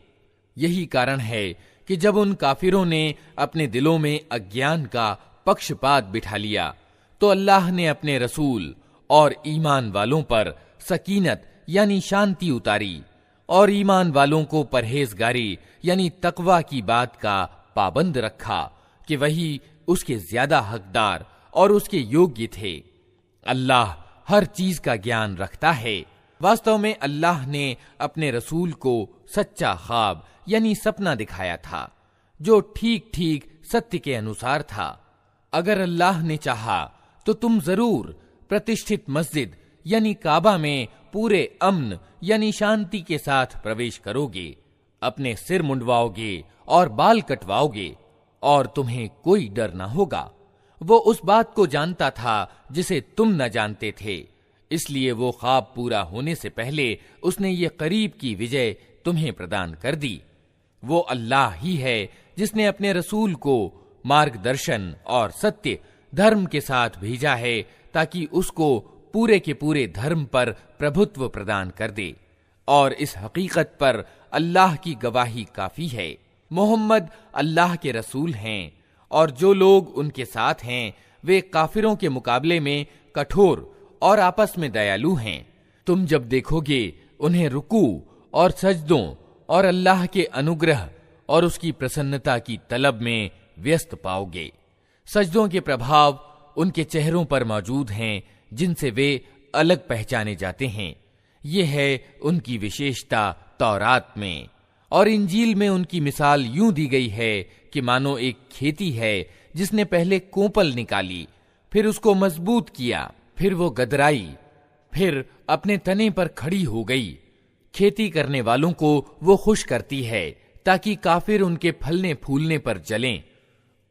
यही कारण है कि जब उन काफिरों ने अपने दिलों में अज्ञान का पक्षपात बिठा लिया तो अल्लाह ने अपने रसूल और ईमान वालों पर सकीनत यानी शांति उतारी, और ईमान वालों को परहेजगारी यानी तकवा की बात का पाबंद रखा कि वही उसके ज्यादा हकदार और उसके योग्य थे। अल्लाह हर चीज का ज्ञान रखता है। वास्तव में अल्लाह ने अपने रसूल को सच्चा ख्वाब यानी सपना दिखाया था जो ठीक ठीक सत्य के अनुसार था। अगर अल्लाह ने चाहा तो तुम जरूर प्रतिष्ठित मस्जिद यानी काबा में पूरे अमन यानी शांति के साथ प्रवेश करोगे, अपने सिर मुंडवाओगे और बाल कटवाओगे, और तुम्हें कोई डर न होगा। वो उस बात को जानता था जिसे तुम न जानते थे, इसलिए वो ख्वाब पूरा होने से पहले उसने ये करीब की विजय तुम्हें प्रदान कर दी। वो अल्लाह ही है जिसने अपने रसूल को मार्गदर्शन और सत्य धर्म के साथ भेजा है, ताकि उसको पूरे के पूरे धर्म पर प्रभुत्व प्रदान कर दे। और इस हकीकत पर अल्लाह की गवाही काफी है, मोहम्मद अल्लाह के रसूल हैं, और जो लोग उनके साथ हैं वे काफिरों के मुकाबले में कठोर और आपस में दयालु हैं। तुम जब देखोगे उन्हें रुकू और सजदों और अल्लाह के अनुग्रह और उसकी प्रसन्नता की तलब में व्यस्त पाओगे। सजदों के प्रभाव उनके चेहरों पर मौजूद हैं, जिनसे वे अलग पहचाने जाते हैं। ये है उनकी विशेषता तौरात में, और इंजील में उनकी मिसाल यूं दी गई है कि मानो एक खेती है जिसने पहले कोंपल निकाली, फिर उसको मजबूत किया, फिर वो गदराई, फिर अपने तने पर खड़ी हो गई। खेती करने वालों को वो खुश करती है ताकि काफिर उनके फलने फूलने पर जलें।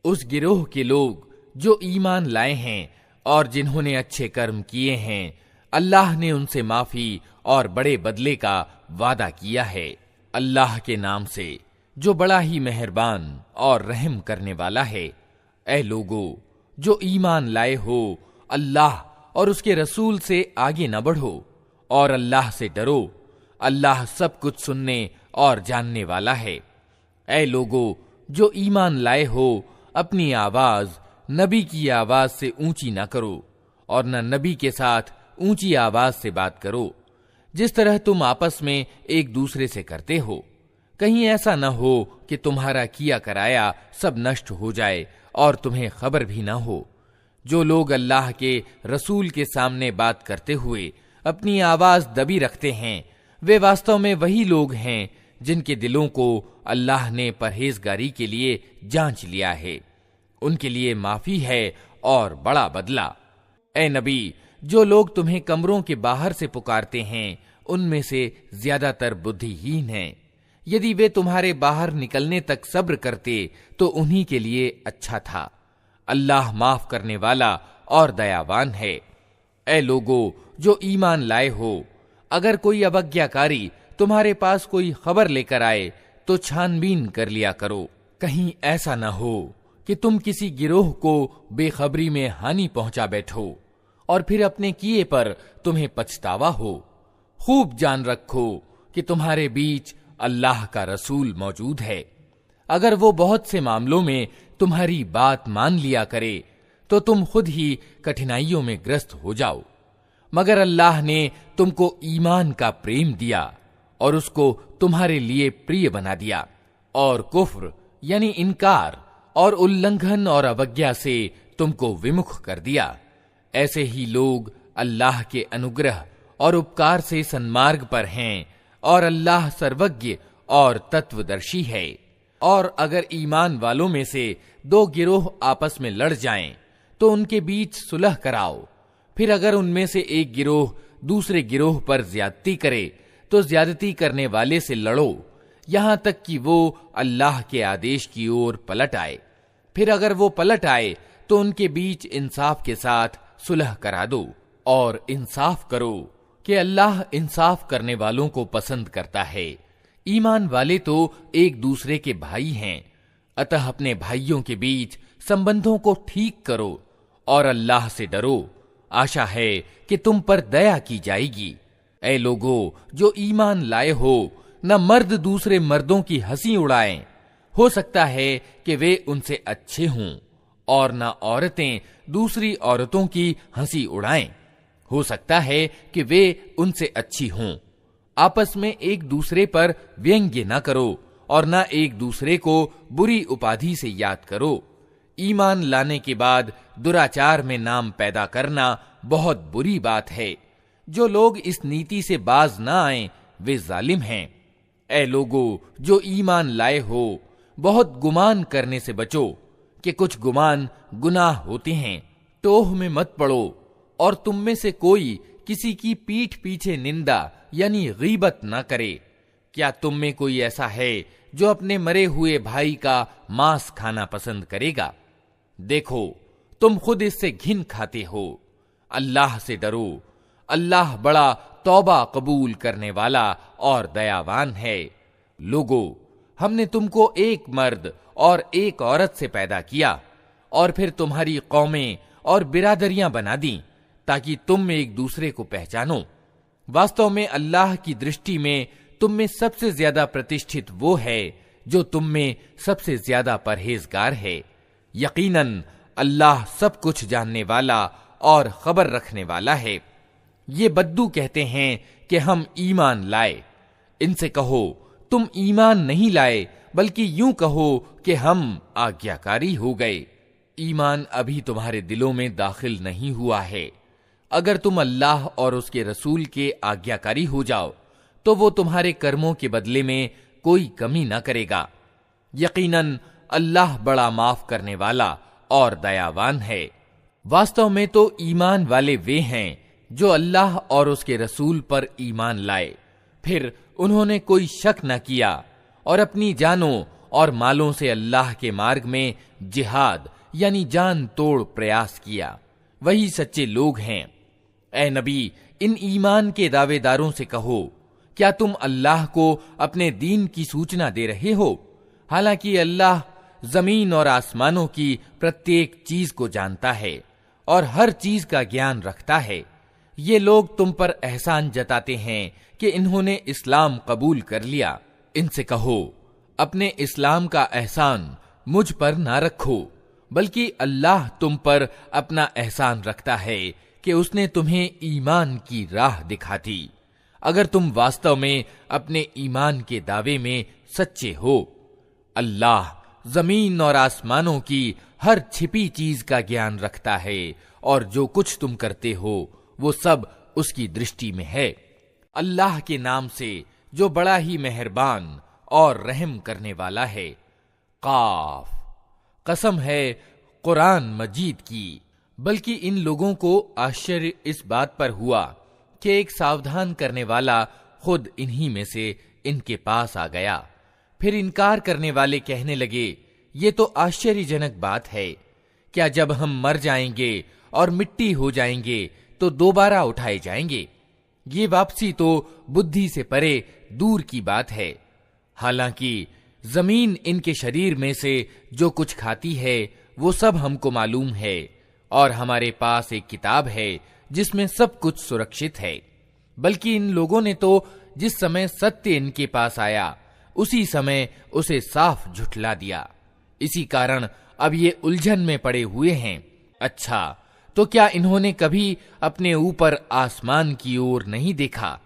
उस गिरोह के लोग जो ईमान लाए हैं और जिन्होंने अच्छे कर्म किए हैं, अल्लाह ने उनसे माफी और बड़े बदले का वादा किया है। अल्लाह के नाम से जो बड़ा ही मेहरबान और रहम करने वाला है। ऐ लोगो जो ईमान लाए हो, अल्लाह और उसके रसूल से आगे न बढ़ो और अल्लाह से डरो। अल्लाह सब कुछ सुनने और जानने वाला है। ऐ लोगो जो ईमान लाए हो, अपनी आवाज नबी की आवाज से ऊंची ना करो और न नबी के साथ ऊंची आवाज से बात करो, जिस तरह तुम आपस में एक दूसरे से करते हो। कहीं ऐसा न हो कि तुम्हारा किया कराया सब नष्ट हो जाए और तुम्हें खबर भी न हो। जो लोग अल्लाह के रसूल के सामने बात करते हुए अपनी आवाज दबी रखते हैं, वे वास्तव में वही लोग हैं जिनके दिलों को अल्लाह ने परहेजगारी के लिए जांच लिया है। उनके लिए माफी है और बड़ा बदला। ऐ नबी, जो लोग तुम्हें कमरों के बाहर से पुकारते हैं, उनमें से ज्यादातर बुद्धिहीन हैं। यदि वे तुम्हारे बाहर निकलने तक सब्र करते तो उन्हीं के लिए अच्छा था। अल्लाह माफ करने वाला और दयावान है। ऐ लोगो जो ईमान लाए हो, अगर कोई अवज्ञाकारी तुम्हारे पास कोई खबर लेकर आए तो छानबीन कर लिया करो। कहीं ऐसा न हो कि तुम किसी गिरोह को बेखबरी में हानि पहुंचा बैठो और फिर अपने किए पर तुम्हें पछतावा हो। खूब जान रखो कि तुम्हारे बीच अल्लाह का रसूल मौजूद है। अगर वो बहुत से मामलों में तुम्हारी बात मान लिया करे तो तुम खुद ही कठिनाइयों में ग्रस्त हो जाओ। मगर अल्लाह ने तुमको ईमान का प्रेम दिया और उसको तुम्हारे लिए प्रिय बना दिया, और कुफ्र यानी इनकार और उल्लंघन और अवज्ञा से तुमको विमुख कर दिया। ऐसे ही लोग अल्लाह के अनुग्रह और उपकार से सन्मार्ग पर हैं, और अल्लाह सर्वज्ञ और तत्वदर्शी है। और अगर ईमान वालों में से दो गिरोह आपस में लड़ जाएं, तो उनके बीच सुलह कराओ। फिर अगर उनमें से एक गिरोह दूसरे गिरोह पर ज्यादती करे तो ज्यादती करने वाले से लड़ो, यहां तक कि वो अल्लाह के आदेश की ओर पलट आए। फिर अगर वो पलट आए तो उनके बीच इंसाफ के साथ सुलह करा दो, और इंसाफ करो कि अल्लाह इंसाफ करने वालों को पसंद करता है। ईमान वाले तो एक दूसरे के भाई हैं, अतः अपने भाइयों के बीच संबंधों को ठीक करो और अल्लाह से डरो। आशा है कि तुम पर दया की जाएगी। ऐ लोगो जो ईमान लाए हो, न मर्द दूसरे मर्दों की हंसी उड़ाएं, हो सकता है कि वे उनसे अच्छे हों, और न औरतें दूसरी औरतों की हंसी उड़ाएं, हो सकता है कि वे उनसे अच्छी हों। आपस में एक दूसरे पर व्यंग्य न करो और न एक दूसरे को बुरी उपाधि से याद करो। ईमान लाने के बाद दुराचार में नाम पैदा करना बहुत बुरी बात है। जो लोग इस नीति से बाज न आए वे जालिम हैं। ऐ लोगो जो ईमान लाए हो, बहुत गुमान करने से बचो कि कुछ गुमान गुनाह होते हैं। टोह में मत पड़ो, और तुम में से कोई किसी की पीठ पीछे निंदा यानी गीबत न करे। क्या तुम में कोई ऐसा है जो अपने मरे हुए भाई का मांस खाना पसंद करेगा? देखो, तुम खुद इससे घिन खाते हो। अल्लाह से डरो, अल्लाह बड़ा तौबा कबूल करने वाला और दयावान है। लोगो, हमने तुमको एक मर्द और एक औरत से पैदा किया और फिर तुम्हारी कौमें और बिरादरियां बना दी ताकि तुम एक दूसरे को पहचानो। वास्तव में अल्लाह की दृष्टि में तुम में सबसे ज्यादा प्रतिष्ठित वो है जो तुम में सबसे ज्यादा परहेजगार है। यकीनन अल्लाह सब कुछ जानने वाला और खबर रखने वाला है। ये बद्दू कहते हैं कि हम ईमान लाए। इनसे कहो, तुम ईमान नहीं लाए, बल्कि यूं कहो कि हम आज्ञाकारी हो गए। ईमान अभी तुम्हारे दिलों में दाखिल नहीं हुआ है। अगर तुम अल्लाह और उसके रसूल के आज्ञाकारी हो जाओ तो वो तुम्हारे कर्मों के बदले में कोई कमी न करेगा। यकीनन अल्लाह बड़ा माफ करने वाला और दयावान है। वास्तव में तो ईमान वाले वे हैं जो अल्लाह और उसके रसूल पर ईमान लाए, फिर उन्होंने कोई शक न किया और अपनी जानों और मालों से अल्लाह के मार्ग में जिहाद यानी जान तोड़ प्रयास किया। वही सच्चे लोग हैं। ऐ नबी, इन ईमान के दावेदारों से कहो, क्या तुम अल्लाह को अपने दीन की सूचना दे रहे हो? हालांकि अल्लाह जमीन और आसमानों की प्रत्येक चीज को जानता है और हर चीज का ज्ञान रखता है। ये लोग तुम पर एहसान जताते हैं कि इन्होंने इस्लाम कबूल कर लिया। इनसे कहो, अपने इस्लाम का एहसान मुझ पर ना रखो, बल्कि अल्लाह तुम पर अपना एहसान रखता है कि उसने तुम्हें ईमान की राह दिखा दी। अगर तुम वास्तव में अपने ईमान के दावे में सच्चे हो। अल्लाह जमीन और आसमानों की हर छिपी चीज का ज्ञान रखता है और जो कुछ तुम करते हो वो सब उसकी दृष्टि में है। अल्लाह के नाम से जो बड़ा ही मेहरबान और रहम करने वाला है। काफ, कसम है कुरान मजीद की। बल्कि इन लोगों को आश्चर्य इस बात पर हुआ कि एक सावधान करने वाला खुद इन्हीं में से इनके पास आ गया। फिर इनकार करने वाले कहने लगे, ये तो आश्चर्यजनक बात है। क्या जब हम मर जाएंगे और मिट्टी हो जाएंगे तो दोबारा उठाए जाएंगे? ये वापसी तो बुद्धि से परे दूर की बात है। हालांकि जमीन इनके शरीर में से जो कुछ खाती है वो सब हमको मालूम है और हमारे पास एक किताब है जिसमें सब कुछ सुरक्षित है। बल्कि इन लोगों ने तो जिस समय सत्य इनके पास आया उसी समय उसे साफ झुठला दिया। इसी कारण अब ये उलझन में पड़े हुए हैं। अच्छा, तो क्या इन्होंने कभी अपने ऊपर आसमान की ओर नहीं देखा?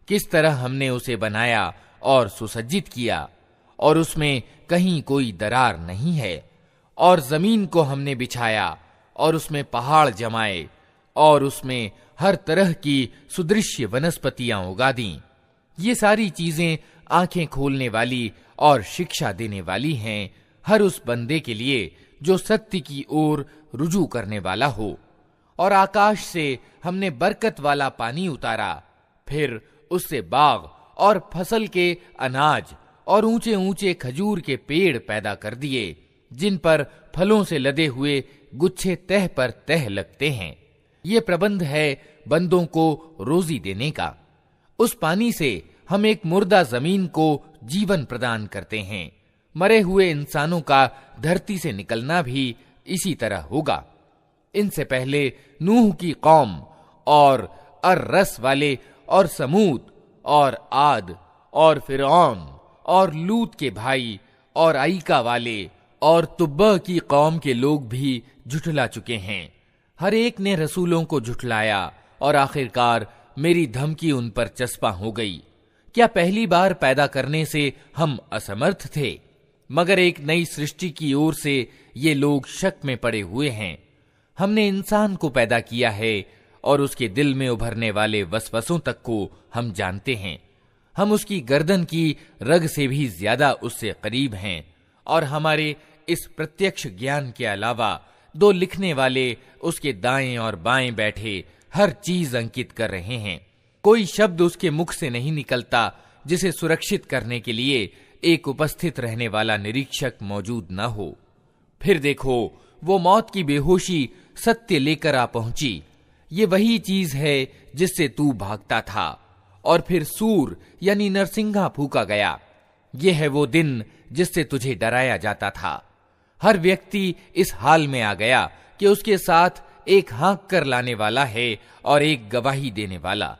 किस तरह हमने उसे बनाया और सुसज्जित किया और उसमें कहीं कोई दरार नहीं है। और जमीन को हमने बिछाया और उसमें पहाड़ जमाए और उसमें हर तरह की सुदृश्य वनस्पतियां उगा दी। ये सारी चीजें आंखें खोलने वाली और शिक्षा देने वाली हैं हर उस बंदे के लिए जो सत्य की ओर रुजू करने वाला हो। और आकाश से हमने बरकत वाला पानी उतारा, फिर उससे बाग और फसल के अनाज और ऊंचे ऊंचे खजूर के पेड़ पैदा कर दिए जिन पर फलों से लदे हुए गुच्छे तह पर तह लगते हैं। ये प्रबंध है बंदों को रोजी देने का। उस पानी से हम एक मुर्दा जमीन को जीवन प्रदान करते हैं। मरे हुए इंसानों का धरती से निकलना भी इसी तरह होगा। इनसे पहले नूह की कौम और अर्रस वाले और समूद और आद और फिरौन और लूत के भाई और आइका वाले और तुब्बा की कौम के लोग भी झुठला चुके हैं। हर एक ने रसूलों को झुठलाया और आखिरकार मेरी धमकी उन पर चस्पा हो गई। क्या पहली बार पैदा करने से हम असमर्थ थे? मगर एक नई सृष्टि की ओर से ये लोग शक में पड़े हुए हैं। हमने इंसान को पैदा किया है और उसके दिल में उभरने वाले वसवसों तक को हम जानते हैं। हम उसकी गर्दन की रग से भी ज्यादा उससे करीब हैं और हमारे इस प्रत्यक्ष ज्ञान के अलावा दो लिखने वाले उसके दाएं और बाएं बैठे हर चीज अंकित कर रहे हैं। कोई शब्द उसके मुख से नहीं निकलता जिसे सुरक्षित करने के लिए एक उपस्थित रहने वाला निरीक्षक मौजूद न हो। फिर देखो, वो मौत की बेहोशी सत्य लेकर आ पहुंची। ये वही चीज है जिससे तू भागता था। और फिर सूर यानी नरसिंघा फूका गया। ये है वो दिन जिससे तुझे डराया जाता था। हर व्यक्ति इस हाल में आ गया कि उसके साथ एक हाँक कर लाने वाला है और एक गवाही देने वाला।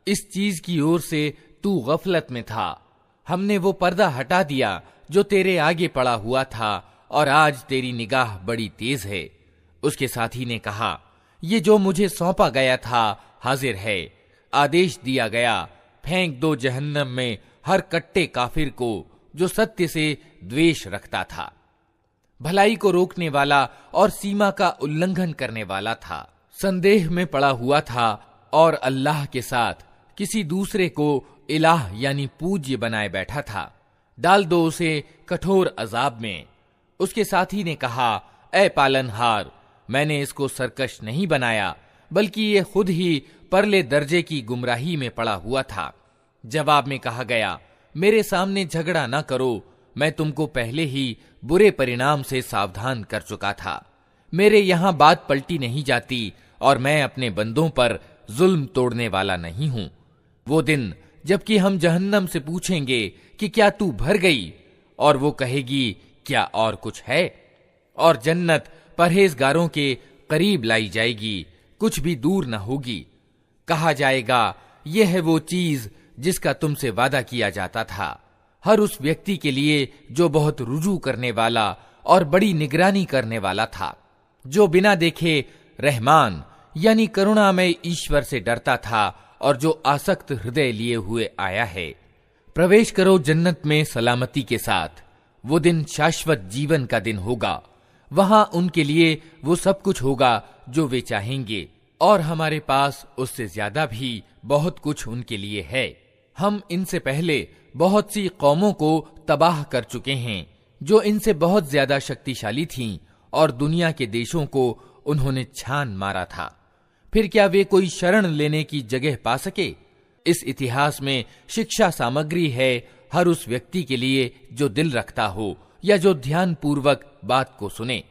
इस चीज की ओर से तू गफलत में था। हमने वो पर्दा हटा दिया जो तेरे आगे पड़ा हुआ था और आज तेरी निगाह बड़ी तेज है। उसके साथी ने कहा, ये जो मुझे सौंपा गया था हाजिर है। आदेश दिया गया, फेंक दो जहन्नम में हर कट्टे काफिर को जो सत्य से द्वेष रखता था, भलाई को रोकने वाला और सीमा का उल्लंघन करने वाला था, संदेह में पड़ा हुआ था और अल्लाह के साथ किसी दूसरे को इलाह यानी पूज्य बनाए बैठा था। डाल दो उसे कठोर अजाब में। उसके साथी ने कहा, ऐ पालनहार, मैंने इसको सरकश नहीं बनाया, बल्कि ये खुद ही परले दर्जे की गुमराही में पड़ा हुआ था। जवाब में कहा गया, मेरे सामने झगड़ा न करो, मैं तुमको पहले ही बुरे परिणाम से सावधान कर चुका था। मेरे यहां बात पलटी नहीं जाती और मैं अपने बंदों पर जुल्म तोड़ने वाला नहीं हूं। वो दिन जबकि हम जहन्नम से पूछेंगे कि क्या तू भर गई, और वो कहेगी क्या और कुछ है, और जन्नत परहेजगारों के करीब लाई जाएगी, कुछ भी दूर न होगी। कहा जाएगा, यह है वो चीज जिसका तुमसे वादा किया जाता था, हर उस व्यक्ति के लिए जो बहुत रुजू करने वाला और बड़ी निगरानी करने वाला था, जो बिना देखे रहमान यानी करुणामय ईश्वर से डरता था और जो आसक्त हृदय लिए हुए आया है। प्रवेश करो जन्नत में सलामती के साथ। वो दिन शाश्वत जीवन का दिन होगा। वहां उनके लिए वो सब कुछ होगा जो वे चाहेंगे, और हमारे पास उससे ज्यादा भी बहुत कुछ उनके लिए है। हम इनसे पहले बहुत सी कौमों को तबाह कर चुके हैं जो इनसे बहुत ज्यादा शक्तिशाली थीं, और दुनिया के देशों को उन्होंने छान मारा था। फिर क्या वे कोई शरण लेने की जगह पा सके? इस इतिहास में शिक्षा सामग्री है हर उस व्यक्ति के लिए जो दिल रखता हो या जो ध्यान पूर्वक बात को सुने।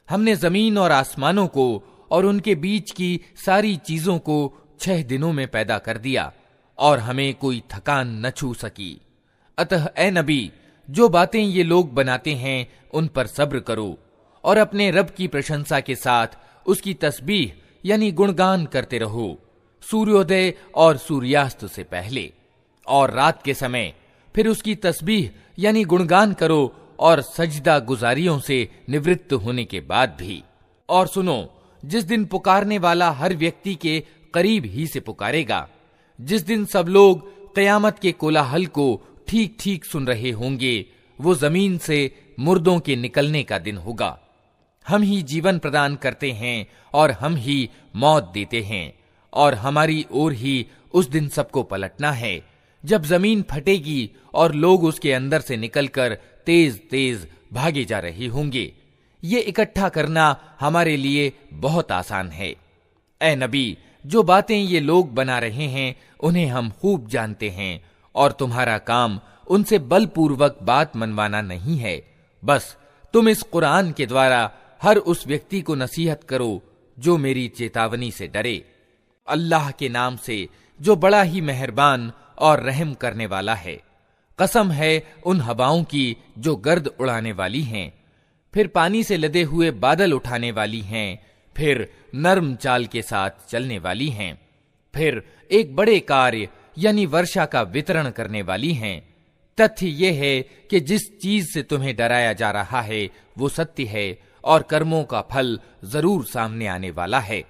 हमने जमीन और आसमानों को और उनके बीच की सारी चीजों को 6 दिनों में पैदा कर दिया, और हमें कोई थकान न छू सकी। अतः ए नबी, जो बातें ये लोग बनाते हैं उन पर सब्र करो, और अपने रब की प्रशंसा के साथ उसकी तस्बीह यानी गुणगान करते रहो, सूर्योदय और सूर्यास्त से पहले और रात के समय। फिर उसकी तस्बीह यानी गुणगान करो और सजदा गुजारियों से निवृत्त होने के बाद भी। और सुनो, जिस दिन पुकारने वाला हर व्यक्ति के करीब ही से पुकारेगा, जिस दिन सब लोग कयामत के कोलाहल को ठीक ठीक सुन रहे होंगे, वो जमीन से मुर्दों के निकलने का दिन होगा। हम ही जीवन प्रदान करते हैं और हम ही मौत देते हैं, और हमारी ओर ही उस दिन सबको पलटना है, जब जमीन फटेगी और लोग उसके अंदर से निकलकर तेज तेज भागे जा रहे होंगे। ये इकट्ठा करना हमारे लिए बहुत आसान है। ए नबी, जो बातें ये लोग बना रहे हैं उन्हें हम खूब जानते हैं, और तुम्हारा काम उनसे बलपूर्वक बात मनवाना नहीं है। बस तुम इस कुरान के द्वारा हर उस व्यक्ति को नसीहत करो जो मेरी चेतावनी से डरे। अल्लाह के नाम से जो बड़ा ही मेहरबान और रहम करने वाला है। कसम है उन हवाओं की जो गर्द उड़ाने वाली हैं, फिर पानी से लदे हुए बादल उठाने वाली हैं, फिर नर्म चाल के साथ चलने वाली हैं, फिर एक बड़े कार्य यानी वर्षा का वितरण करने वाली हैं। तथ्य ये है कि जिस चीज से तुम्हें डराया जा रहा है वो सत्य है, और कर्मों का फल जरूर सामने आने वाला है।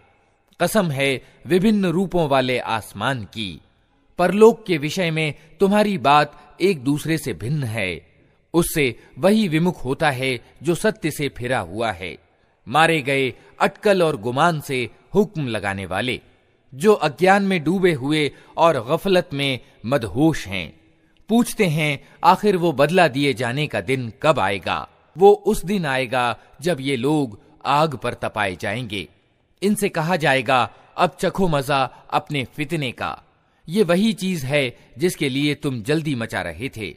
कसम है विभिन्न रूपों वाले आसमान की। परलोक के विषय में तुम्हारी बात एक दूसरे से भिन्न है। उससे वही विमुख होता है जो सत्य से फिरा हुआ है। मारे गए अटकल और गुमान से हुक्म लगाने वाले, जो अज्ञान में डूबे हुए और गफलत में मदहोश हैं, पूछते हैं आखिर वो बदला दिए जाने का दिन कब आएगा। वो उस दिन आएगा जब ये लोग आग पर तपाए जाएंगे। इनसे कहा जाएगा, अब चखो मजा अपने फितने का। ये वही चीज है जिसके लिए तुम जल्दी मचा रहे थे।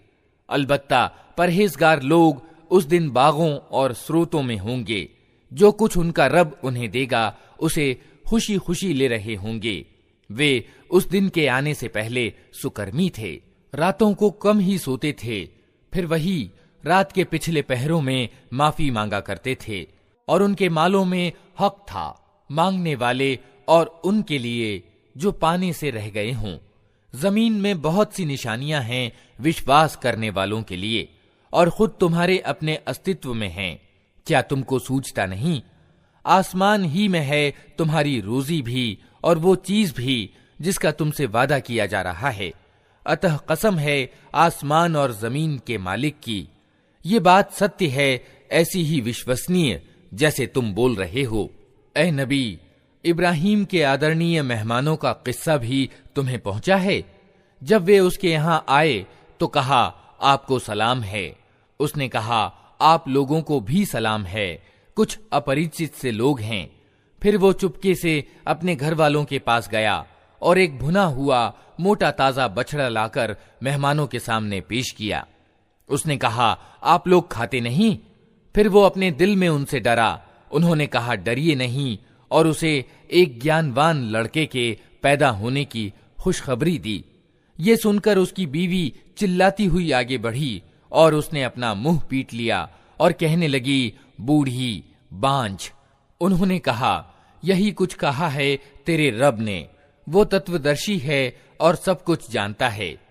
अलबत्ता परहेजगार लोग उस दिन बागों और स्रोतों में होंगे, जो कुछ उनका रब उन्हें देगा उसे खुशी खुशी ले रहे होंगे। वे उस दिन के आने से पहले सुकर्मी थे, रातों को कम ही सोते थे, फिर वही रात के पिछले पहरों में माफी मांगा करते थे, और उनके मालों में हक था मांगने वाले और उनके लिए जो पाने से रह गए हों। जमीन में बहुत सी निशानियां हैं विश्वास करने वालों के लिए, और खुद तुम्हारे अपने अस्तित्व में हैं। क्या तुमको सूझता नहीं? आसमान ही में है तुम्हारी रोजी भी और वो चीज भी जिसका तुमसे वादा किया जा रहा है। अतः कसम है आसमान और जमीन के मालिक की, ये बात सत्य है, ऐसी ही विश्वसनीय जैसे तुम बोल रहे हो। ए नबी, इब्राहिम के आदरणीय मेहमानों का किस्सा भी तुम्हें पहुंचा है। जब वे उसके यहां आए तो कहा, आपको सलाम है। उसने कहा, आप लोगों को भी सलाम है, कुछ अपरिचित से लोग हैं। फिर वो चुपके से अपने घर वालों के पास गया और एक भुना हुआ मोटा ताजा बछड़ा लाकर मेहमानों के सामने पेश किया। उसने कहा, आप लोग खाते नहीं? फिर वो अपने दिल में उनसे डरा। उन्होंने कहा, डरिए नहीं, और उसे एक ज्ञानवान लड़के के पैदा होने की खुशखबरी दी। ये सुनकर उसकी बीवी चिल्लाती हुई आगे बढ़ी और उसने अपना मुंह पीट लिया और कहने लगी, बूढ़ी बांझ। उन्होंने कहा, यही कुछ कहा है तेरे रब ने, वो तत्वदर्शी है और सब कुछ जानता है।